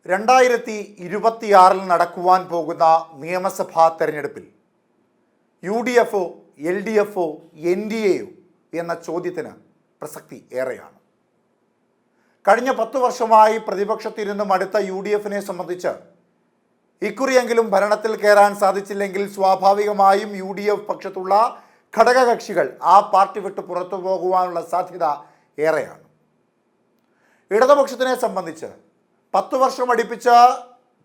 2026 നടക്കുവാൻ പോകുന്ന നിയമസഭാ തെരഞ്ഞെടുപ്പിൽ UDF ഓ LDF ഓ NDA യോ എന്ന ചോദ്യത്തിന് പ്രസക്തി ഏറെയാണ്. കഴിഞ്ഞ 10 വർഷമായി പ്രതിപക്ഷത്തിരുന്ന് മടുത്ത UDF-നെ സംബന്ധിച്ച് ഇക്കുറിയെങ്കിലും ഭരണത്തിൽ കയറാൻ സാധിച്ചില്ലെങ്കിൽ സ്വാഭാവികമായും UDF പക്ഷത്തുള്ള ഘടകകക്ഷികൾ ആ പാർട്ടി വിട്ട് പുറത്തു പോകുവാനുള്ള സാധ്യത ഏറെയാണ്. ഇടതുപക്ഷത്തിനെ സംബന്ധിച്ച് 10 വർഷം അടുപ്പിച്ച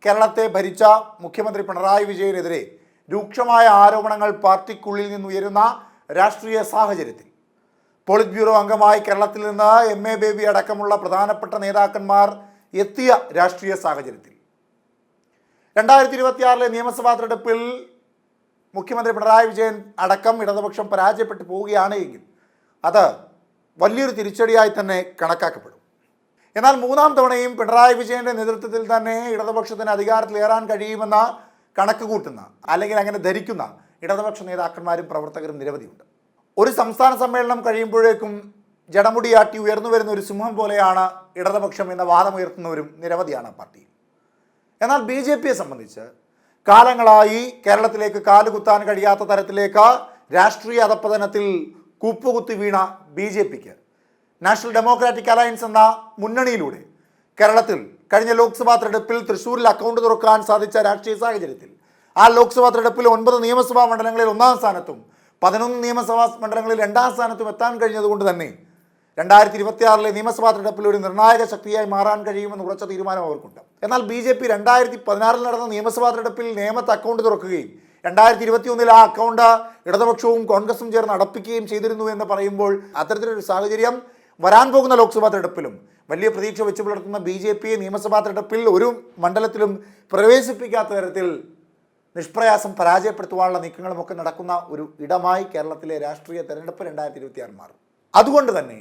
കേരളത്തെ ഭരിച്ച മുഖ്യമന്ത്രി പിണറായി വിജയനെതിരെ രൂക്ഷമായ ആരോപണങ്ങൾ പാർട്ടിക്കുള്ളിൽ നിന്നുയരുന്ന രാഷ്ട്രീയ സാഹചര്യത്തിൽ പോളിറ്റ് ബ്യൂറോ അംഗമായി കേരളത്തിൽ നിന്ന് MA ബേബി അടക്കമുള്ള പ്രധാനപ്പെട്ട നേതാക്കന്മാർ എത്തിയ രാഷ്ട്രീയ സാഹചര്യത്തിൽ 2026 നിയമസഭാ തെരഞ്ഞെടുപ്പിൽ മുഖ്യമന്ത്രി പിണറായി വിജയൻ അടക്കം ഇടതുപക്ഷം പരാജയപ്പെട്ടു പോവുകയാണ് എങ്കിൽ അത് വലിയൊരു തിരിച്ചടിയായി തന്നെ കണക്കാക്കപ്പെടും. എന്നാൽ മൂന്നാം തവണയും പിണറായി വിജയൻ്റെ നേതൃത്വത്തിൽ തന്നെ ഇടതുപക്ഷത്തിന് അധികാരത്തിലേറാൻ കഴിയുമെന്ന കണക്ക് കൂട്ടുന്ന അല്ലെങ്കിൽ അങ്ങനെ ധരിക്കുന്ന ഇടതുപക്ഷ നേതാക്കന്മാരും പ്രവർത്തകരും നിരവധിയുണ്ട്. ഒരു സംസ്ഥാന സമ്മേളനം കഴിയുമ്പോഴേക്കും ജടമുടിയാട്ടി ഉയർന്നു വരുന്ന ഒരു സിംഹം പോലെയാണ് ഇടതുപക്ഷം എന്ന വാദമുയർത്തുന്നവരും നിരവധിയാണ് പാർട്ടിയിൽ. എന്നാൽ BJP-യെ സംബന്ധിച്ച് കാലങ്ങളായി കേരളത്തിലേക്ക് കാലുകുത്താൻ കഴിയാത്ത തരത്തിലേക്ക് രാഷ്ട്രീയ അധപ്പതനത്തിൽ കുപ്പുകുത്തി വീണ BJP-ക്ക് നാഷണൽ ഡെമോക്രാറ്റിക് അലയൻസ് എന്ന മുന്നണിയിലൂടെ കേരളത്തിൽ കഴിഞ്ഞ ലോക്സഭാ തെരഞ്ഞെടുപ്പിൽ തൃശ്ശൂരിൽ അക്കൗണ്ട് തുറക്കാൻ സാധിച്ച രാഷ്ട്രീയ സാഹചര്യത്തിൽ ആ ലോക്സഭാ തെരഞ്ഞെടുപ്പിൽ 9 നിയമസഭാ മണ്ഡലങ്ങളിൽ 1-ാം സ്ഥാനത്തും 11 നിയമസഭാ മണ്ഡലങ്ങളിൽ 2-ാം സ്ഥാനത്തും എത്താൻ കഴിഞ്ഞതുകൊണ്ട് തന്നെ 2026 നിയമസഭാ തെരഞ്ഞെടുപ്പിൽ ഒരു നിർണായക ശക്തിയായി മാറാൻ കഴിയുമെന്ന് ഉറച്ച തീരുമാനം അവർക്കുണ്ട്. എന്നാൽ BJP 2016 നടന്ന നിയമസഭാ തെരഞ്ഞെടുപ്പിൽ നേമത്ത് അക്കൗണ്ട് തുറക്കുകയും 2021 ആ അക്കൗണ്ട് ഇടതുപക്ഷവും കോൺഗ്രസും ചേർന്ന് അടപ്പിക്കുകയും ചെയ്തിരുന്നു എന്ന് പറയുമ്പോൾ അത്തരത്തിലൊരു സാഹചര്യം വരാൻ പോകുന്ന ലോക്സഭാ തെരഞ്ഞെടുപ്പിലും വലിയ പ്രതീക്ഷ വെച്ച് പുലർത്തുന്ന BJP-യെ നിയമസഭാ തെരഞ്ഞെടുപ്പിൽ ഒരു മണ്ഡലത്തിലും പ്രവേശിപ്പിക്കാത്ത തരത്തിൽ നിഷ്പ്രയാസം പരാജയപ്പെടുത്തുവാനുള്ള നീക്കങ്ങളുമൊക്കെ നടക്കുന്ന ഒരു ഇടമായി കേരളത്തിലെ രാഷ്ട്രീയ തെരഞ്ഞെടുപ്പ് 2026 മാറും. അതുകൊണ്ട് തന്നെ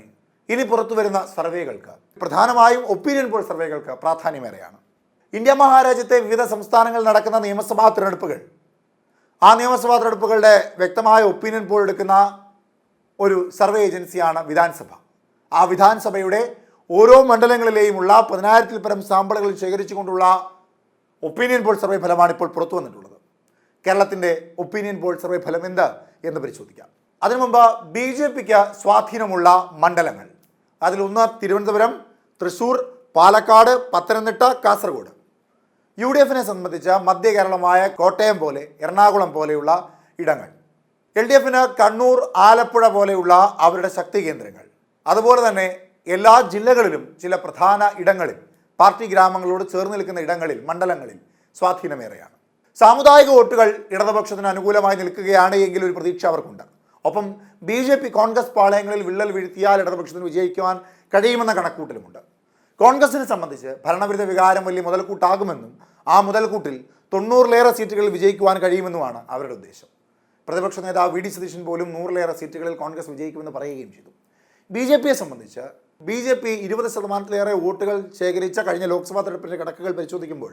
ഇനി പുറത്തു വരുന്ന സർവേകൾക്ക്, പ്രധാനമായും ഒപ്പീനിയൻ പോൾ സർവേകൾക്ക് പ്രാധാന്യമേറെയാണ്. ഇന്ത്യ മഹാരാജ്യത്തെ വിവിധ സംസ്ഥാനങ്ങളിൽ നടക്കുന്ന നിയമസഭാ തിരഞ്ഞെടുപ്പുകൾ, ആ നിയമസഭാ തിരഞ്ഞെടുപ്പുകളുടെ വ്യക്തമായ ഒപ്പീനിയൻ പോൾ എടുക്കുന്ന ഒരു സർവേ ഏജൻസിയാണ് വിധാൻസഭ. ആ വിധാൻസഭയുടെ ഓരോ മണ്ഡലങ്ങളിലെയുമുള്ള 10,000-ൽ പരം സാമ്പിളുകൾ ശേഖരിച്ചുകൊണ്ടുള്ള ഒപ്പീനിയൻ പോൾ സർവേ ഫലമാണ് ഇപ്പോൾ പുറത്തു വന്നിട്ടുള്ളത്. കേരളത്തിൻ്റെ ഒപ്പീനിയൻ പോൾ സർവേ ഫലം എന്ത് എന്ന് പരിശോധിക്കാം. അതിനു മുമ്പ് BJP-ക്ക് സ്വാധീനമുള്ള മണ്ഡലങ്ങൾ, അതിലൊന്ന് തിരുവനന്തപുരം, തൃശ്ശൂർ, പാലക്കാട്, പത്തനംതിട്ട, കാസർഗോഡ്. UDF-നെ സംബന്ധിച്ച് മധ്യ കേരളമായ കോട്ടയം പോലെ, എറണാകുളം പോലെയുള്ള ഇടങ്ങൾ. LDF-ന് കണ്ണൂർ, ആലപ്പുഴ പോലെയുള്ള അവരുടെ ശക്തി കേന്ദ്രങ്ങൾ. അതുപോലെ തന്നെ എല്ലാ ജില്ലകളിലും ചില പ്രധാന ഇടങ്ങളിൽ, പാർട്ടി ഗ്രാമങ്ങളോട് ചേർന്ന് നിൽക്കുന്ന ഇടങ്ങളിൽ, മണ്ഡലങ്ങളിൽ സ്വാധീനമേറെയാണ്. സാമുദായിക വോട്ടുകൾ ഇടതുപക്ഷത്തിന് അനുകൂലമായി നിൽക്കുകയാണ് എങ്കിൽ ഒരു പ്രതീക്ഷ അവർക്കുണ്ട്. ഒപ്പം BJP കോൺഗ്രസ് പാളയങ്ങളിൽ വിള്ളൽ വീഴ്ത്തിയാൽ ഇടതുപക്ഷത്തിന് വിജയിക്കുവാൻ കഴിയുമെന്ന കണക്കൂട്ടലുമുണ്ട്. കോൺഗ്രസിനെ സംബന്ധിച്ച് ഭരണവിരുദ്ധ വികാരം വലിയ മുതൽക്കൂട്ടാകുമെന്നും ആ മുതൽക്കൂട്ടിൽ 90-ലേറെ സീറ്റുകളിൽ വിജയിക്കുവാൻ കഴിയുമെന്നുമാണ് അവരുടെ ഉദ്ദേശം. പ്രതിപക്ഷ നേതാവ് VD സതീശൻ പോലും 100-ലേറെ സീറ്റുകളിൽ കോൺഗ്രസ് വിജയിക്കുമെന്ന് പറയുകയും ചെയ്തു. BJP-യെ സംബന്ധിച്ച് BJP 20%-ലേറെ വോട്ടുകൾ ശേഖരിച്ച കഴിഞ്ഞ ലോക്സഭാ തെരഞ്ഞെടുപ്പിൻ്റെ കണക്കുകൾ പരിശോധിക്കുമ്പോൾ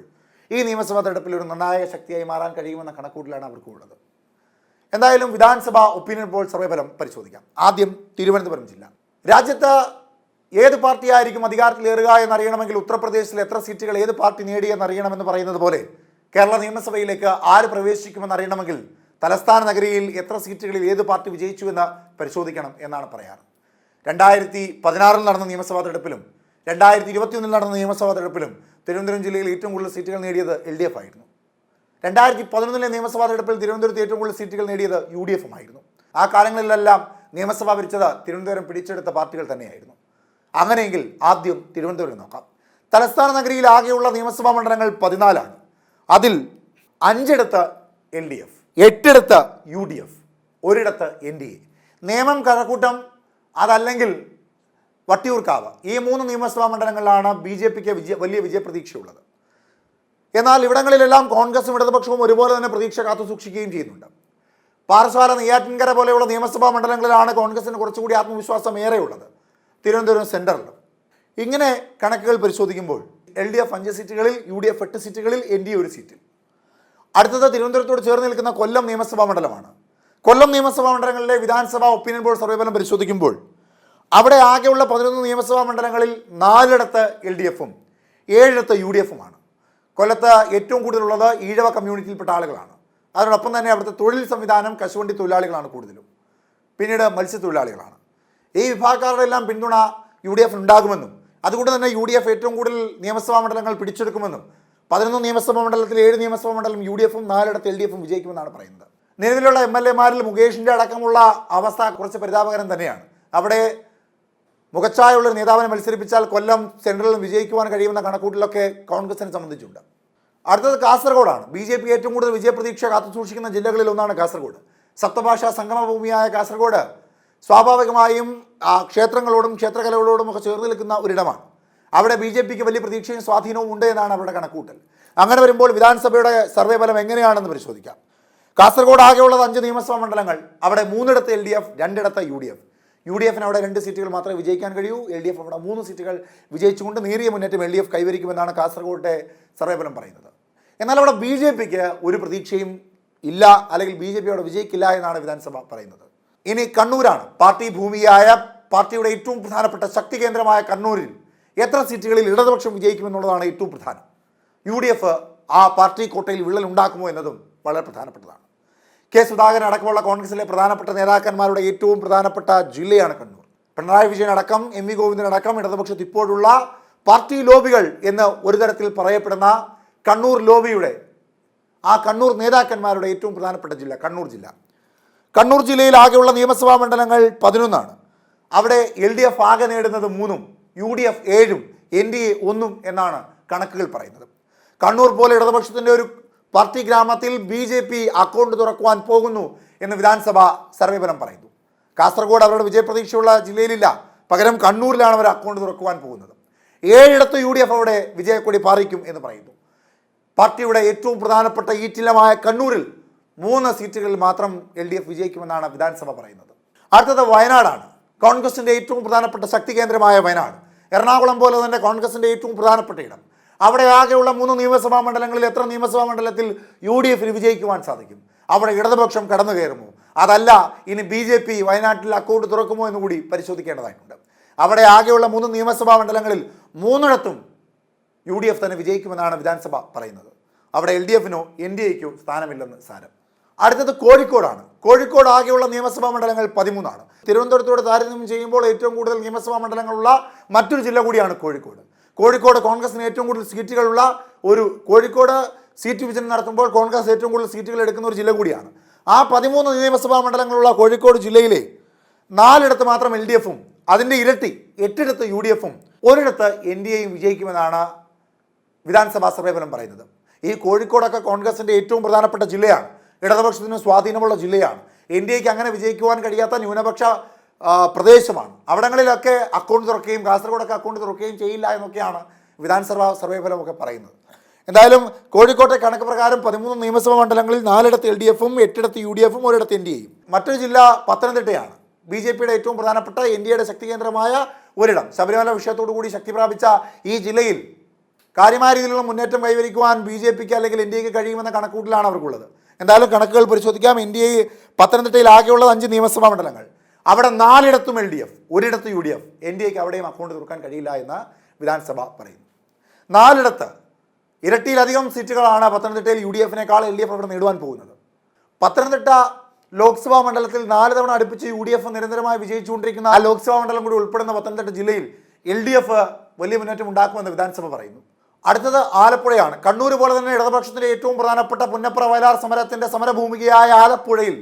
ഈ നിയമസഭാ തെരഞ്ഞെടുപ്പിൽ ഒരു നിർണായക ശക്തിയായി മാറാൻ കഴിയുമെന്ന കണക്കൂട്ടിലാണ് അവർക്കുള്ളത്. എന്തായാലും വിധാൻസഭ ഒപ്പീനിയൻ പോൾ സർവേ ഫലം പരിശോധിക്കാം. ആദ്യം തിരുവനന്തപുരം ജില്ല. രാജ്യത്ത് ഏത് പാർട്ടിയായിരിക്കും അധികാരത്തിലേറുക എന്നറിയണമെങ്കിൽ ഉത്തർപ്രദേശിൽ എത്ര സീറ്റുകൾ ഏത് പാർട്ടി നേടിയെന്നറിയണമെന്ന് പറയുന്നത് പോലെ കേരള നിയമസഭയിലേക്ക് ആര് പ്രവേശിക്കുമെന്ന് അറിയണമെങ്കിൽ തലസ്ഥാന നഗരിയിൽ എത്ര സീറ്റുകളിൽ ഏത് പാർട്ടി വിജയിച്ചു എന്ന് പരിശോധിക്കണം എന്നാണ് പറയാറ്. 2016 നടന്ന നിയമസഭാ തെരഞ്ഞെടുപ്പിലും 2021 നടന്ന നിയമസഭാ തെരഞ്ഞെടുപ്പിലും തിരുവനന്തപുരം ജില്ലയിൽ ഏറ്റവും കൂടുതൽ സീറ്റുകൾ നേടിയത് LDF ആയിരുന്നു. 2011 നിയമസഭാ തെരഞ്ഞെടുപ്പിൽ തിരുവനന്തപുരത്ത് ഏറ്റവും കൂടുതൽ സീറ്റുകൾ നേടിയത് UDF ആയിരുന്നു. ആ കാലങ്ങളിലെല്ലാം നിയമസഭ ഭരിച്ചത് തിരുവനന്തപുരം പിടിച്ചെടുത്ത പാർട്ടികൾ തന്നെയായിരുന്നു. അങ്ങനെയെങ്കിൽ ആദ്യം തിരുവനന്തപുരം നോക്കാം. തലസ്ഥാന നഗരിയിൽ ആകെയുള്ള നിയമസഭാ മണ്ഡലങ്ങൾ 14ആണ്. അതിൽ 5 LDF, 8 UDF, 1 NDA. Nemom, Kazhakkoottam, അതല്ലെങ്കിൽ വട്ടിയൂർക്കാവ്, ഈ 3 നിയമസഭാ മണ്ഡലങ്ങളിലാണ് BJP-ക്ക് വലിയ വിജയപ്രതീക്ഷയുള്ളത്. എന്നാൽ ഇവിടങ്ങളിലെല്ലാം കോൺഗ്രസും ഇടതുപക്ഷവും ഒരുപോലെ തന്നെ പ്രതീക്ഷ കാത്തു സൂക്ഷിക്കുകയും ചെയ്യുന്നുണ്ട്. പാറശാല, നെയ്യാറ്റിൻകര പോലെയുള്ള നിയമസഭാ മണ്ഡലങ്ങളിലാണ് കോൺഗ്രസിന് കുറച്ചുകൂടി ആത്മവിശ്വാസം ഏറെയുള്ളത്, തിരുവനന്തപുരം സെൻറ്ററിലും. ഇങ്ങനെ കണക്കുകൾ പരിശോധിക്കുമ്പോൾ LDF 5 സീറ്റുകളിൽ, UDF 8 സീറ്റുകളിൽ, NDA 1 സീറ്റിൽ. അടുത്തത് തിരുവനന്തപുരത്തോട് ചേർന്ന് നിൽക്കുന്ന കൊല്ലം നിയമസഭാ മണ്ഡലമാണ്. കൊല്ലം നിയമസഭാ മണ്ഡലങ്ങളിലെ വിധാൻസഭ ഒപ്പീനിയൻ പോൾ സർവേ ഫലം പരിശോധിക്കുമ്പോൾ അവിടെ ആകെയുള്ള 11 നിയമസഭാ മണ്ഡലങ്ങളിൽ 4 LDF-ഉം 7 UDF-ഉമാണ്. കൊല്ലത്ത് ഏറ്റവും കൂടുതലുള്ളത് ഈഴവ കമ്മ്യൂണിറ്റിയിൽപ്പെട്ട ആളുകളാണ്. അതിനോടൊപ്പം തന്നെ അവിടുത്തെ തൊഴിൽ സംവിധാനം കശുവണ്ടി തൊഴിലാളികളാണ് കൂടുതലും, പിന്നീട് മത്സ്യത്തൊഴിലാളികളാണ്. ഈ വിഭാഗക്കാരുടെ എല്ലാം പിന്തുണ UDF ഉണ്ടാകുമെന്നും അതുകൊണ്ട് തന്നെ UDF ഏറ്റവും കൂടുതൽ നിയമസഭാ മണ്ഡലങ്ങൾ പിടിച്ചെടുക്കുമെന്നും 11 നിയമസഭാ മണ്ഡലത്തിൽ 7 നിയമസഭാ മണ്ഡലം UDF-ഉം 4 LDF-ഉം വിജയിക്കുമെന്നാണ് പറയുന്നത്. നിലവിലുള്ള MLA-മാരിൽ മുകേഷിൻ്റെ അടക്കമുള്ള അവസ്ഥ കുറച്ച് പരിതാപകരം തന്നെയാണ്. അവിടെ മുഖച്ഛായുള്ളൊരു നേതാവിനെ മത്സരിപ്പിച്ചാൽ കൊല്ലം സെൻട്രലിൽ വിജയിക്കുവാൻ കഴിയുമെന്ന കണക്കൂട്ടിലൊക്കെ കോൺഗ്രസിനെ സംബന്ധിച്ചുണ്ട്. അടുത്തത് കാസർഗോഡാണ്. BJP ഏറ്റവും കൂടുതൽ വിജയപ്രതീക്ഷ കാത്തുസൂക്ഷിക്കുന്ന ജില്ലകളിൽ ഒന്നാണ് കാസർഗോഡ്. സപ്തഭാഷാ സംഗമഭൂമിയായ കാസർഗോഡ് സ്വാഭാവികമായും ക്ഷേത്രങ്ങളോടും ക്ഷേത്രകലകളോടും ഒക്കെ ചേർന്ന് നിൽക്കുന്ന ഒരിടമാണ്. അവിടെ BJPക്ക് വലിയ പ്രതീക്ഷയും സ്വാധീനവും ഉണ്ട് എന്നാണ് അവരുടെ കണക്കൂട്ടൽ. അങ്ങനെ വരുമ്പോൾ വിധാനസഭയുടെ സർവേ ഫലം എങ്ങനെയാണെന്ന് പരിശോധിക്കാം. കാസർഗോഡ് ആകെയുള്ളത് 5 നിയമസഭാ മണ്ഡലങ്ങൾ. അവിടെ 3 LDF, 2 UDF. UDF-ന് അവിടെ 2 സീറ്റുകൾ മാത്രമേ വിജയിക്കാൻ കഴിയൂ. LDF അവിടെ 3 സീറ്റുകൾ വിജയിച്ചുകൊണ്ട് നേരിയ മുന്നേറ്റം LDF കൈവരിക്കുമെന്നാണ് കാസർഗോഡിൻ്റെ സർവേ ഫലം പറയുന്നത്. എന്നാൽ അവിടെ BJPക്ക് ഒരു പ്രതീക്ഷയും ഇല്ല, അല്ലെങ്കിൽ BJP അവിടെ വിജയിക്കില്ല എന്നാണ് വിധാനസഭ പറയുന്നത്. ഇനി കണ്ണൂരാണ്. പാർട്ടി ഭൂമിയായ പാർട്ടിയുടെ ഏറ്റവും പ്രധാനപ്പെട്ട ശക്തി കേന്ദ്രമായ കണ്ണൂരിൽ എത്ര സീറ്റുകളിൽ ഇടതുപക്ഷം വിജയിക്കുമെന്നുള്ളതാണ് ഏറ്റവും പ്രധാനം. UDF ആ പാർട്ടി കോട്ടയിൽ വിള്ളൽ ഉണ്ടാക്കുമോ എന്നതും വളരെ പ്രധാനപ്പെട്ടതാണ്. K. സുധാകരൻ അടക്കമുള്ള കോൺഗ്രസിലെ പ്രധാനപ്പെട്ട നേതാക്കന്മാരുടെ ഏറ്റവും പ്രധാനപ്പെട്ട ജില്ലയാണ് കണ്ണൂർ. പിണറായി വിജയൻ അടക്കം MV ഗോവിന്ദൻ അടക്കം ഇടതുപക്ഷത്ത് ഇപ്പോഴുള്ള പാർട്ടി ലോബികൾ എന്ന് ഒരു തരത്തിൽ പറയപ്പെടുന്ന കണ്ണൂർ ലോബിയുടെ കണ്ണൂർ നേതാക്കന്മാരുടെ ഏറ്റവും പ്രധാനപ്പെട്ട ജില്ല കണ്ണൂർ ജില്ല. കണ്ണൂർ ജില്ലയിൽ ആകെയുള്ള നിയമസഭാ മണ്ഡലങ്ങൾ 11. അവിടെ LDF ആകെ നേടുന്നത് 3, UDF 7, NDA 1 എന്നാണ് കണക്കുകൾ പറയുന്നത്. കണ്ണൂർ പോലെ ഇടതുപക്ഷത്തിൻ്റെ ഒരു പാർട്ടി ഗ്രാമത്തിൽ BJP അക്കൗണ്ട് തുറക്കുവാൻ പോകുന്നു എന്ന് വിധാനസഭ സർവേ ഫലം പറയുന്നു. കാസർഗോഡ് അവരുടെ വിജയപ്രതീക്ഷയുള്ള ജില്ലയിലില്ല, പകരം കണ്ണൂരിലാണ് അവർ അക്കൗണ്ട് തുറക്കുവാൻ പോകുന്നത്. 7 UDF അവിടെ വിജയക്കൊടി പാറിക്കും എന്ന് പറയുന്നു. പാർട്ടിയുടെ ഏറ്റവും പ്രധാനപ്പെട്ട ഈറ്റില്ലമായ കണ്ണൂരിൽ 3 സീറ്റുകളിൽ മാത്രം LDF വിജയിക്കുമെന്നാണ് വിധാനസഭ പറയുന്നത്. അടുത്തത് വയനാടാണ്. കോൺഗ്രസിൻ്റെ ഏറ്റവും പ്രധാനപ്പെട്ട ശക്തി കേന്ദ്രമായ വയനാട്. എറണാകുളം പോലെ തന്നെ കോൺഗ്രസിൻ്റെ ഏറ്റവും പ്രധാനപ്പെട്ട ഇടം. അവിടെ ആകെയുള്ള 3 നിയമസഭാ മണ്ഡലങ്ങളിൽ എത്ര നിയമസഭാ മണ്ഡലത്തിൽ UDF-ന് വിജയിക്കുവാൻ സാധിക്കും? അവിടെ ഇടതുപക്ഷം കടന്നു കയറുമോ? അതല്ല ഇനി BJP വയനാട്ടിൽ അക്കൗണ്ട് തുറക്കുമോ എന്ന് കൂടി പരിശോധിക്കേണ്ടതായിട്ടുണ്ട്. അവിടെ ആകെയുള്ള 3 നിയമസഭാ മണ്ഡലങ്ങളിൽ 3 UDF തന്നെ വിജയിക്കുമെന്നാണ് വിധാനസഭ പറയുന്നത്. അവിടെ LDF-നോ NDA-ക്കോ സ്ഥാനമില്ലെന്ന് സാരം. അടുത്തത് കോഴിക്കോടാണ്. കോഴിക്കോട് ആകെയുള്ള നിയമസഭാ മണ്ഡലങ്ങൾ 13. തിരുവനന്തപുരത്തോട് താരതമ്യം ചെയ്യുമ്പോൾ ഏറ്റവും കൂടുതൽ നിയമസഭാ മണ്ഡലങ്ങളുള്ള മറ്റൊരു ജില്ല കൂടിയാണ് കോഴിക്കോട്. കോഴിക്കോട് കോൺഗ്രസിന് ഏറ്റവും കൂടുതൽ സീറ്റുകളുള്ള കോഴിക്കോട് സീറ്റ് വിഭജനം നടത്തുമ്പോൾ കോൺഗ്രസ് ഏറ്റവും കൂടുതൽ സീറ്റുകൾ എടുക്കുന്ന ഒരു ജില്ല കൂടിയാണ്. ആ 13 നിയമസഭാ മണ്ഡലങ്ങളുള്ള കോഴിക്കോട് ജില്ലയിലെ 4 മാത്രം LDF-ഉം അതിൻ്റെ ഇരട്ടി 8 UDF-ഉം 1 NDA-യും വിജയിക്കുമെന്നാണ് വിധാനസഭാ സർവേ ഫലം പറയുന്നത്. ഈ കോഴിക്കോടൊക്കെ കോൺഗ്രസിൻ്റെ ഏറ്റവും പ്രധാനപ്പെട്ട ജില്ലയാണ്, ഇടതുപക്ഷത്തിന് സ്വാധീനമുള്ള ജില്ലയാണ്. NDA-ക്ക് അങ്ങനെ വിജയിക്കുവാൻ കഴിയാത്ത ന്യൂനപക്ഷ പ്രദേശമാണ്. അവിടങ്ങളിലൊക്കെ അക്കൗണ്ട് തുറക്കുകയും കാസർഗോഡൊക്കെ അക്കൗണ്ട് തുറക്കുകയും ചെയ്യില്ല എന്നൊക്കെയാണ് വിധാനസഭാ സർവേ ഫലമൊക്കെ പറയുന്നത്. എന്തായാലും കോഴിക്കോട്ടെ കണക്ക് പ്രകാരം 13 നിയമസഭാ മണ്ഡലങ്ങളിൽ 4 LDF-ഉം 8 UDF-ഉം 1 NDA-യും. മറ്റൊരു ജില്ല പത്തനംതിട്ടയാണ്. BJP-യുടെ ഏറ്റവും പ്രധാനപ്പെട്ട NDA-യുടെ ശക്തി കേന്ദ്രമായ ഒരിടം. ശബരിമല വിഷയത്തോടു കൂടി ശക്തി പ്രാപിച്ച ഈ ജില്ലയിൽ കാര്യമായ രീതിയിലുള്ള മുന്നേറ്റം കൈവരിക്കുവാൻ BJP-ക്ക് അല്ലെങ്കിൽ NDA-ക്ക് കഴിയുമെന്ന കണക്കൂട്ടിലാണ് അവർക്കുള്ളത്. എന്തായാലും കണക്കുകൾ പരിശോധിക്കാം. NDA പത്തനംതിട്ടയിൽ ആകെയുള്ളത് 5 നിയമസഭാ മണ്ഡലങ്ങൾ. അവിടെ 4 LDF, 1 UDF. NDA-ക്ക് അവിടെയും അക്കൗണ്ട് തുറക്കാൻ കഴിയില്ല എന്ന് വിധാനസഭ പറയുന്നു. 4 ഇരട്ടിയിലധികം സീറ്റുകളാണ് പത്തനംതിട്ടയിൽ UDF-നേക്കാൾ LDF അവിടെ നേടുവാൻ പോകുന്നത്. പത്തനംതിട്ട ലോക്സഭാ മണ്ഡലത്തിൽ 4 തവണ അടുപ്പിച്ച് UDF നിരന്തരമായി വിജയിച്ചുകൊണ്ടിരിക്കുന്ന ആ ലോക്സഭാ മണ്ഡലം കൂടി ഉൾപ്പെടുന്ന പത്തനംതിട്ട ജില്ലയിൽ LDF വലിയ മുന്നേറ്റം ഉണ്ടാക്കുമെന്ന് വിധാനസഭ പറയുന്നു. അടുത്തത് ആലപ്പുഴയാണ്. കണ്ണൂർ പോലെ തന്നെ ഇടതുപക്ഷത്തിൻ്റെ ഏറ്റവും പ്രധാനപ്പെട്ട പുന്നപ്ര വയലാർ സമരത്തിൻ്റെ സമരഭൂമികയായ ആലപ്പുഴയിൽ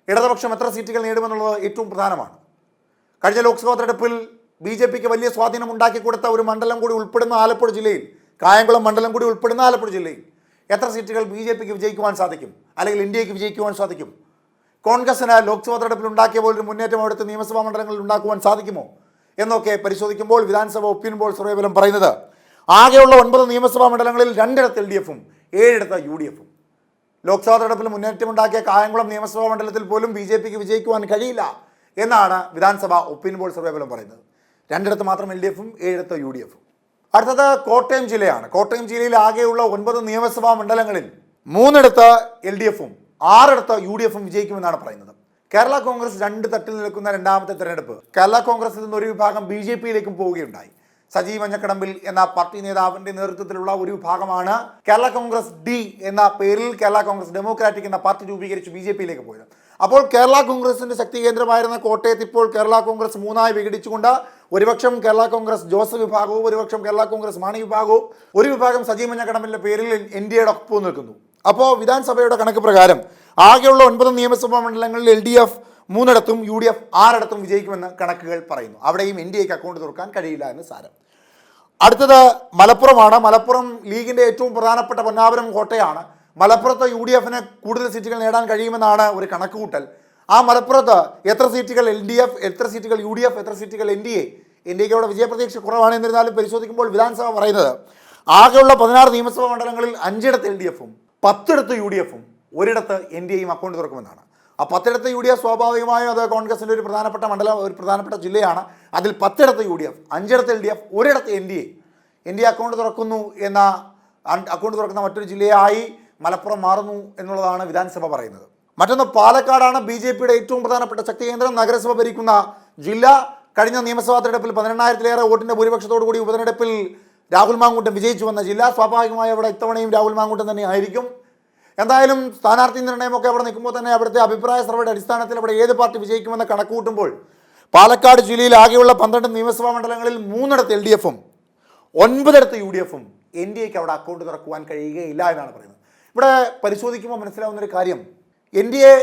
ഇടതുപക്ഷം എത്ര സീറ്റുകൾ നേടുമെന്നുള്ളത് ഏറ്റവും പ്രധാനമാണ്. കഴിഞ്ഞ ലോക്സഭാ തെരഞ്ഞെടുപ്പിൽ BJP-ക്ക് വലിയ സ്വാധീനം ഉണ്ടാക്കി കൊടുത്ത ഒരു മണ്ഡലം കൂടി ഉൾപ്പെടുന്ന ആലപ്പുഴ ജില്ലയിൽ, കായംകുളം മണ്ഡലം കൂടി ഉൾപ്പെടുന്ന ആലപ്പുഴ ജില്ലയിൽ എത്ര സീറ്റുകൾ BJP-ക്ക് വിജയിക്കുവാൻ സാധിക്കും, അല്ലെങ്കിൽ NDA-ക്ക് വിജയിക്കുവാൻ സാധിക്കും? കോൺഗ്രസിന് ലോക്സഭാ തെരഞ്ഞെടുപ്പിൽ ഉണ്ടാക്കിയ പോലൊരു മുന്നേറ്റം അവിടുത്തെ നിയമസഭാ മണ്ഡലങ്ങളിൽ ഉണ്ടാക്കുവാൻ സാധിക്കുമോ എന്നൊക്കെ പരിശോധിക്കുമ്പോൾ വിധാനസഭ ഒപ്പിനുമ്പോൾ സർവേ ഫലം പറയുന്നത് ആകെയുള്ള 9 നിയമസഭാ മണ്ഡലങ്ങളിൽ 2 LDF-ഉം 7 UDF-ഉം. ലോക്സഭാ തെരഞ്ഞെടുപ്പിൽ മുന്നേറ്റമുണ്ടാക്കിയ കായംകുളം നിയമസഭാ മണ്ഡലത്തിൽ പോലും BJP-ക്ക് വിജയിക്കുവാൻ കഴിയില്ല എന്നാണ് വിധാനസഭ ഒപ്പിനുമ്പോൾ സർവേ ഫലം പറയുന്നത്. 2 മാത്രം LDF-ഉം 7 UDF-ഉം. അടുത്തത് കോട്ടയം ജില്ലയാണ്. കോട്ടയം ജില്ലയിൽ ആകെയുള്ള 9 നിയമസഭാ മണ്ഡലങ്ങളിൽ 3 LDF-ഉം 6 UDF-ഉം വിജയിക്കുമെന്നാണ് പറയുന്നത്. കേരള കോൺഗ്രസ് 2 തട്ടിൽ നിൽക്കുന്ന രണ്ടാമത്തെ തെരഞ്ഞെടുപ്പ്. കേരള കോൺഗ്രസിൽ നിന്ന് ഒരു വിഭാഗം BJP-യിലേക്കും പോവുകയുണ്ടായി. സജി മഞ്ഞക്കടമ്പിൽ എന്ന പാർട്ടി നേതാവിന്റെ നേതൃത്വത്തിലുള്ള ഒരു വിഭാഗമാണ് കേരള കോൺഗ്രസ് ഡി എന്ന പേരിൽ കേരള കോൺഗ്രസ് ഡെമോക്രാറ്റിക് എന്ന പാർട്ടി രൂപീകരിച്ച് BJP-യിലേക്ക് പോയത്. അപ്പോൾ കേരള കോൺഗ്രസിന്റെ ശക്തി കേന്ദ്രമായിരുന്ന കോട്ടയത്ത് ഇപ്പോൾ കേരള കോൺഗ്രസ് മൂന്നായി വിഘടിച്ചുകൊണ്ട് ഒരുപക്ഷം കേരള കോൺഗ്രസ് ജോസഫ് വിഭാഗവും ഒരുപക്ഷം കേരള കോൺഗ്രസ് മാണി വിഭാഗവും ഒരു വിഭാഗം സജി മഞ്ഞക്കടമ്പിലിന്റെ പേരിൽ NDAയുടെ ഒപ്പം നിൽക്കുന്നു. അപ്പോൾ വിധാനസഭയുടെ കണക്ക് പ്രകാരം ആകെയുള്ള 9 നിയമസഭാ മണ്ഡലങ്ങളിൽ LDF 3 UDF 6 വിജയിക്കുമെന്ന് കണക്കുകൾ പറയുന്നു. അവിടെയും NDAക്ക് അക്കൗണ്ട് തുറക്കാൻ കഴിയില്ല എന്ന് സാരം. അടുത്തത് മലപ്പുറമാണ്. മലപ്പുറം ലീഗിന്റെ ഏറ്റവും പ്രധാനപ്പെട്ട പൊന്നാപുരം കോട്ടയാണ്. മലപ്പുറത്ത് UDFന് കൂടുതൽ സീറ്റുകൾ നേടാൻ കഴിയുമെന്നാണ് ഒരു കണക്കുകൂട്ടൽ. ആ മലപ്പുറത്ത് എത്ര സീറ്റുകൾ LDF, എത്ര സീറ്റുകൾ UDF, എത്ര സീറ്റുകൾ NDA? NDAക്ക് അവിടെ വിജയപ്രതീക്ഷ കുറവാണ്. എന്നിരുന്നാലും പരിശോധിക്കുമ്പോൾ വിധാനസഭ പറയുന്നത് ആകെയുള്ള 16 നിയമസഭാ മണ്ഡലങ്ങളിൽ 5 LDFും 10 UDFും ഒരിടത്ത് NDAയും അക്കൗണ്ട് തുറക്കുമെന്നാണ്. ആ 10 UDF സ്വാഭാവികമായും അത് കോൺഗ്രസിൻ്റെ ഒരു പ്രധാനപ്പെട്ട മണ്ഡലം, ഒരു പ്രധാനപ്പെട്ട ജില്ലയാണ്. അതിൽ 10 UDF, 5 LDF, ഒരിടത്ത് NDA അക്കൗണ്ട് തുറക്കുന്നു എന്ന അക്കൗണ്ട് തുറക്കുന്ന മറ്റൊരു ജില്ലയായി മലപ്പുറം മാറുന്നു എന്നുള്ളതാണ് വിധാനസഭ പറയുന്നത്. മറ്റൊന്ന് പാലക്കാടാണ്. BJP-യുടെ ഏറ്റവും പ്രധാനപ്പെട്ട ശക്തി കേന്ദ്രം, നഗരസഭ ഭരിക്കുന്ന ജില്ല. കഴിഞ്ഞ നിയമസഭാ തെരഞ്ഞെടുപ്പിൽ 18,000-ലേറെ വോട്ടിൻ്റെ ഭൂരിപക്ഷത്തോടു കൂടി ഉപതെരഞ്ഞെടുപ്പിൽ രാഹുൽ മാങ്കൂട്ടം വിജയിച്ചു വന്ന ജില്ല. സ്വാഭാവികമായി അവിടെ ഇത്തവണയും രാഹുൽ മാങ്കൂട്ടം തന്നെ ആയിരിക്കും. എന്തായാലും സ്ഥാനാർത്ഥി നിർണ്ണയമൊക്കെ അവിടെ നിൽക്കുമ്പോൾ തന്നെ അവിടുത്തെ അഭിപ്രായ സർവേയുടെ അടിസ്ഥാനത്തിൽ അവിടെ ഏത് പാർട്ടി വിജയിക്കുമെന്ന് കണക്കുകൂട്ടുമ്പോൾ പാലക്കാട് ജില്ലയിൽ ആകെയുള്ള 12 നിയമസഭാ മണ്ഡലങ്ങളിൽ 3 LDFും 9 UDFും NDAക്ക് അവിടെ അക്കൗണ്ട് തുറക്കുവാൻ കഴിയുകയില്ല എന്നാണ് പറയുന്നത്. ഇവിടെ പരിശോധിക്കുമ്പോൾ മനസ്സിലാവുന്നൊരു കാര്യം, NDA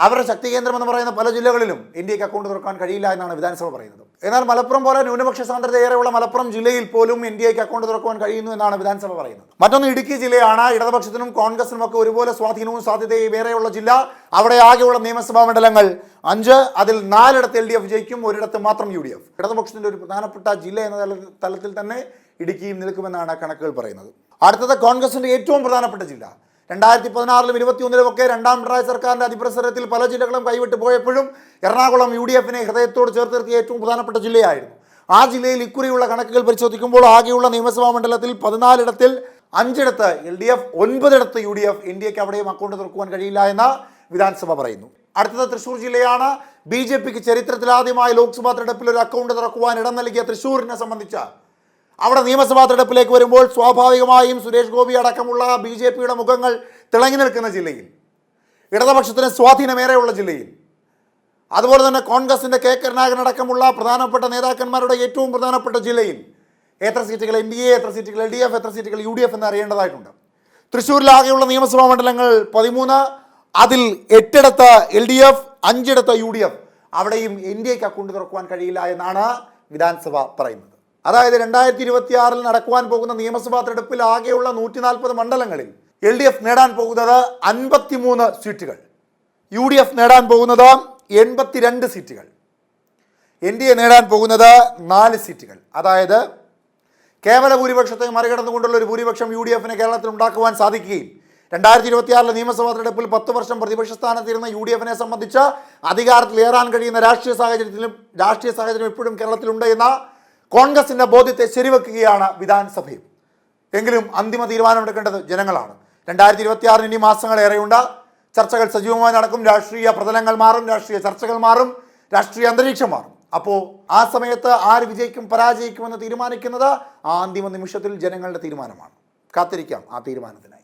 അവരുടെ ശക്തി കേന്ദ്രം എന്ന് പറയുന്ന പല ജില്ലകളിലും NDAക്ക് അക്കൗണ്ട് തുറക്കാൻ കഴിയില്ല എന്നാണ് വിധാനസഭ പറയുന്നത്. എന്നാൽ മലപ്പുറം പോലെ ന്യൂനപക്ഷ സാന്ദ്രത ഏറെയുള്ള മലപ്പുറം ജില്ലയിൽ പോലും NDAക്ക് അക്കൗണ്ട് തുറക്കുവാൻ കഴിയുന്നു എന്നാണ് വിധാനസഭ പറയുന്നത്. മറ്റൊന്ന് ഇടുക്കി ജില്ലയാണ്. ഇടതുപക്ഷത്തിനും കോൺഗ്രസിനും ഒക്കെ ഒരുപോലെ സ്വാധീനവും സാധ്യതയും ഏറെയുള്ള ജില്ല. അവിടെ ആകെയുള്ള നിയമസഭാ മണ്ഡലങ്ങൾ 5, അതിൽ 4 LDF വിജയിക്കും, ഒരിടത്ത് മാത്രം UDF. ഇടതുപക്ഷത്തിൻ്റെ ഒരു പ്രധാനപ്പെട്ട ജില്ല എന്ന തലത്തിൽ തന്നെ ഇടുക്കിയും നിൽക്കുമെന്നാണ് കണക്കുകൾ പറയുന്നത്. അടുത്തത് കോൺഗ്രസിൻ്റെ ഏറ്റവും പ്രധാനപ്പെട്ട ജില്ല. 2016-ലും 2021-ലും രണ്ടാം പിണറായി സർക്കാരിൻ്റെ അതിപ്രസരത്തിൽ പല ജില്ലകളും കൈവിട്ട് പോയപ്പോഴും എറണാകുളം UDFനെ ഹൃദയത്തോട് ചേർത്ത് നിർത്തിയ ഏറ്റവും പ്രധാനപ്പെട്ട ജില്ലയായിരുന്നു. ആ ജില്ലയിൽ ഇക്കുറിയുള്ള കണക്കുകൾ പരിശോധിക്കുമ്പോൾ ആകെയുള്ള നിയമസഭാ മണ്ഡലത്തിൽ 14 5 LDF, 9 UDF. NDAക്ക് അവിടെയും അക്കൗണ്ട് തുറക്കുവാൻ കഴിയില്ല എന്ന് വിധാനസഭ പറയുന്നു. അടുത്തത് തൃശ്ശൂർ ജില്ലയാണ്. BJPക്ക് ചരിത്രത്തിലാദ്യമായി ലോക്സഭാ തെരഞ്ഞെടുപ്പിൽ ഒരു അക്കൗണ്ട് തുറക്കുവാൻ ഇടം നൽകിയ തൃശ്ശൂരിനെ സംബന്ധിച്ച് അവിടെ നിയമസഭാ തെരഞ്ഞെടുപ്പിലേക്ക് വരുമ്പോൾ സ്വാഭാവികമായും സുരേഷ് ഗോപി അടക്കമുള്ള BJPയുടെ മുഖങ്ങൾ തിളങ്ങി നിൽക്കുന്ന ജില്ലയിൽ, ഇടതുപക്ഷത്തിന് സ്വാധീനമേറെയുള്ള ജില്ലയിൽ, അതുപോലെ തന്നെ കോൺഗ്രസിൻ്റെ K കരുണാകരൻ അടക്കമുള്ള പ്രധാനപ്പെട്ട നേതാക്കന്മാരുടെ ഏറ്റവും പ്രധാനപ്പെട്ട ജില്ലയിൽ എത്ര സീറ്റുകൾ NDA, എത്ര സീറ്റുകൾ LDF, എത്ര സീറ്റുകൾ UDF എന്ന് അറിയേണ്ടതായിട്ടുണ്ട്. തൃശ്ശൂരിലാകെയുള്ള നിയമസഭാ മണ്ഡലങ്ങൾ 13, അതിൽ 8 LDF, 5 UDF. അവിടെയും NDAക്ക് അക്കൗണ്ട് തുറക്കുവാൻ കഴിയില്ല എന്നാണ് വിധാനസഭ പറയുന്നത്. അതായത് 2026-ൽ നടക്കുവാൻ പോകുന്ന നിയമസഭാ തെരഞ്ഞെടുപ്പിൽ ആകെയുള്ള 140 മണ്ഡലങ്ങളിൽ LDF നേടാൻ പോകുന്നത് 53 സീറ്റുകൾ, UDF നേടാൻ പോകുന്നത് 82 സീറ്റുകൾ, NDA നേടാൻ പോകുന്നത് 4 സീറ്റുകൾ. അതായത് കേവല ഭൂരിപക്ഷത്തെ മറികടന്നുകൊണ്ടുള്ള ഒരു ഭൂരിപക്ഷം UDFന് കേരളത്തിൽ ഉണ്ടാക്കുവാൻ സാധിക്കുകയും 2026-ലെ നിയമസഭാ തെരഞ്ഞെടുപ്പിൽ 10 വർഷം പ്രതിപക്ഷ സ്ഥാനത്തിരുന്ന UDFനെ സംബന്ധിച്ച് അധികാരത്തിലേറാൻ കഴിയുന്ന രാഷ്ട്രീയ സാഹചര്യം എപ്പോഴും കേരളത്തിലുണ്ട് എന്ന കോൺഗ്രസിൻ്റെ ബോധ്യത്തെ ശരിവെക്കുകയാണ് വിധാനസഭയും. എങ്കിലും അന്തിമ തീരുമാനമെടുക്കേണ്ടത് ജനങ്ങളാണ്. 2026-ന് ഇനി മാസങ്ങളേറെയുണ്ട്. ചർച്ചകൾ സജീവമായി നടക്കും. രാഷ്ട്രീയ പ്രതലങ്ങൾ മാറും, രാഷ്ട്രീയ ചർച്ചകൾ മാറും, രാഷ്ട്രീയ അന്തരീക്ഷം മാറും. അപ്പോൾ ആ സമയത്ത് ആര് വിജയിക്കും പരാജയിക്കുമെന്ന് തീരുമാനിക്കുന്നത് ആ അന്തിമ നിമിഷത്തിൽ ജനങ്ങളുടെ തീരുമാനമാണ്. കാത്തിരിക്കാം ആ തീരുമാനത്തിന്.